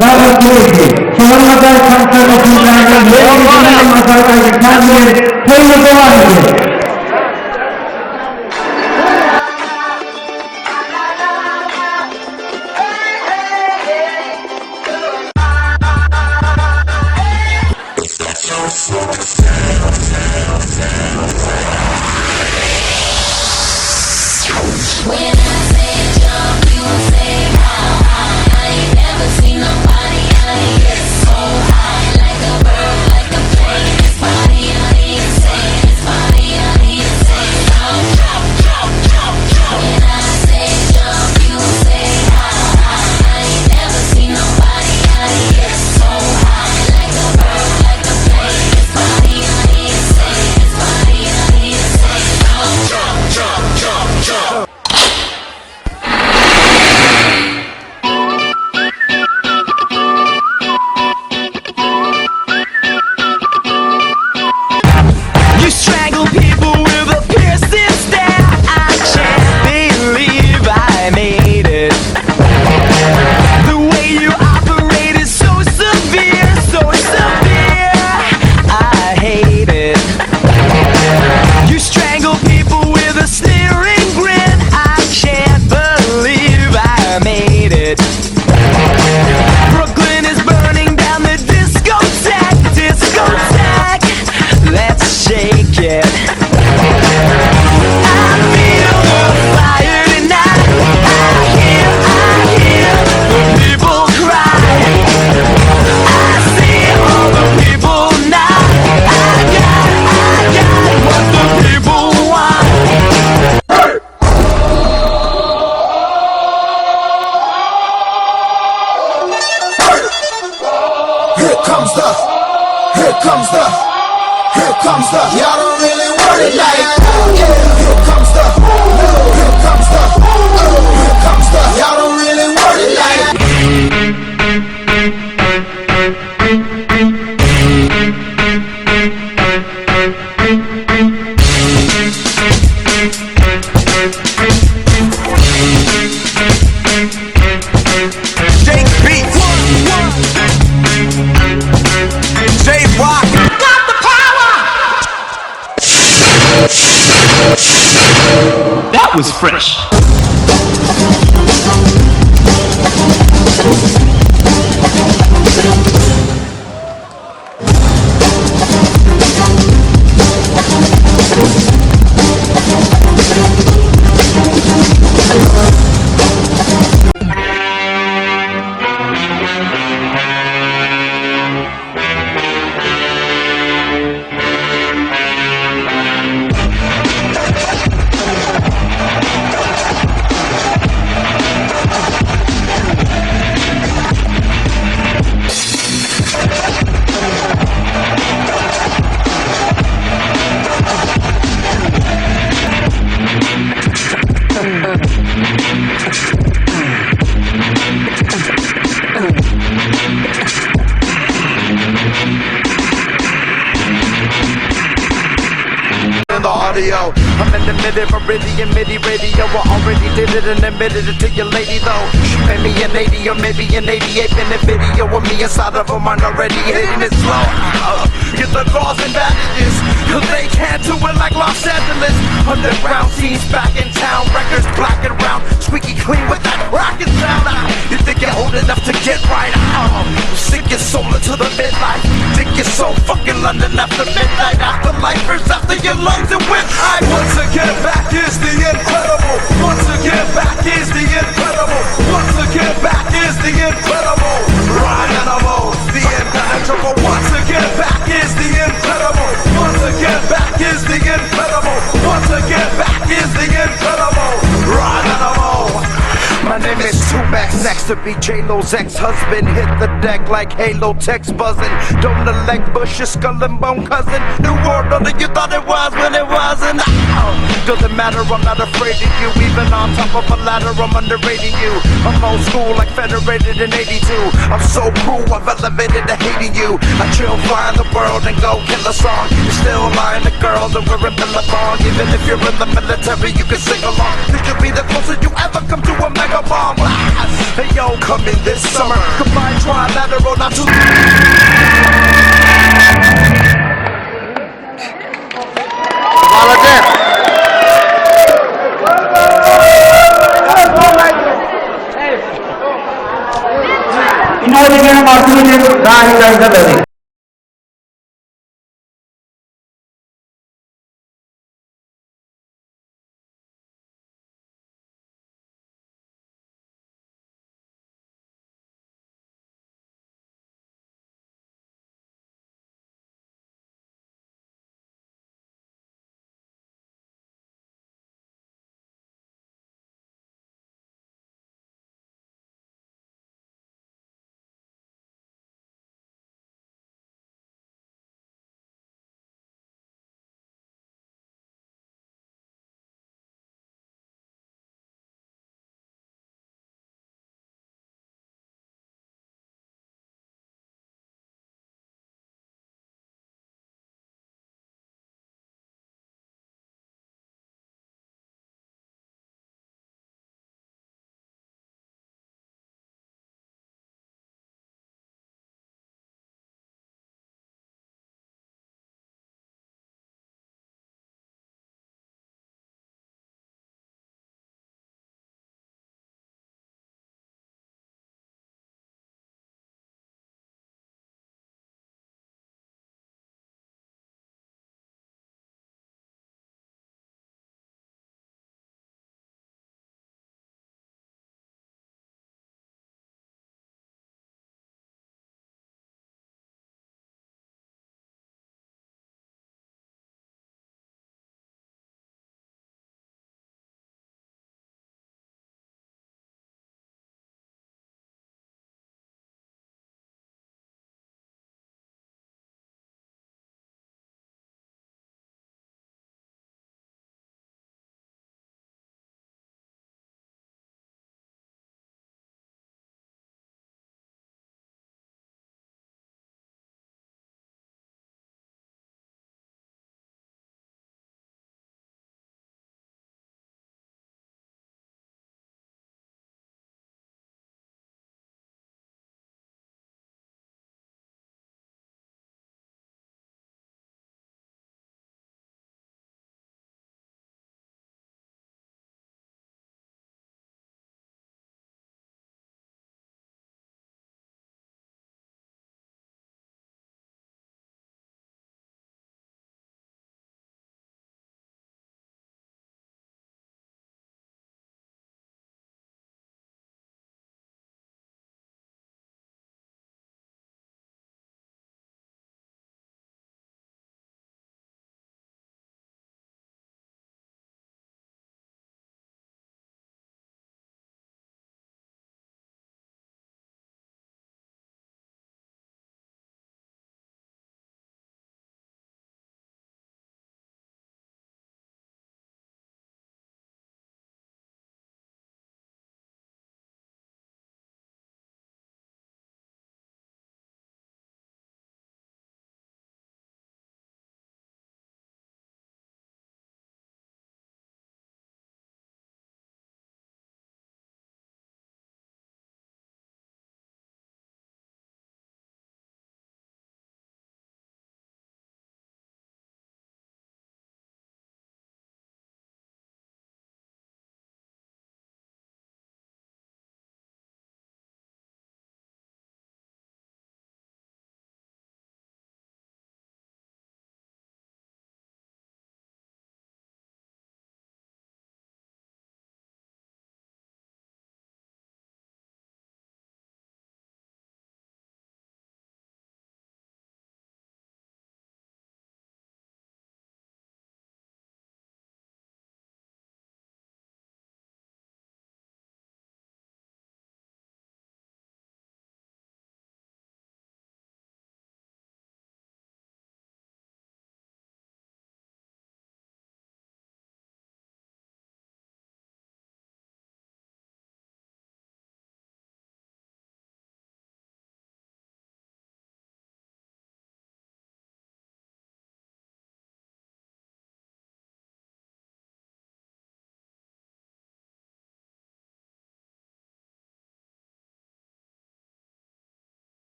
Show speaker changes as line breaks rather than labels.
davetliydi. Sonradan konservasyonlarının yeni masaldaki kendileri koyu devam ediyor.
Y'all don't really want it like that. Yeah, here comes the, here comes the, here comes the. Y'all don't really want it like that.
Jake Beats, Jay Rock.
That was fresh.
I'm in the middle of Meridian, MIDI radio. I already did it and admitted it to your lady though. She made me an 80 or maybe an 88-minute video of me inside of a minority hitting it slow. Get the laws and bandages, cause they can't do it like Los Angeles. Underground scenes back in town, records black and round, squeaky clean with that rockin' sound. You think you're old enough to get right out? Sink your soul into the midnight. Think you're so fucking London after midnight. Afterlifers after your lungs and whip high. Once again back is the incredible. Once again back is the incredible. Once again back is the incredible. Rhyme animal, the impenetrable. Once again back is the incredible. Once again back is the incredible. Once again back is the incredible. Rhyme animal. My name is Tumax, next to be J-Lo's ex-husband. Hit the deck like Halo text buzzing. Don't elect Bush, your skull and bone cousin. New world order, you thought it was when it wasn't. Doesn't matter, I'm not afraid of you. Even on top of a ladder, I'm underrating you. I'm old school like Federated in 82. I'm so cool, I've elevated to hating you. I chill, fly in the world and go kill a song. You're still lying to girls and we're in Billabong. Even if you're in the military, you can sing along. This could be the closest you ever come to a mega bomb. video coming this summer. Combined trilateral, not too.
विनोदी के माध्यम से गाड़ी कर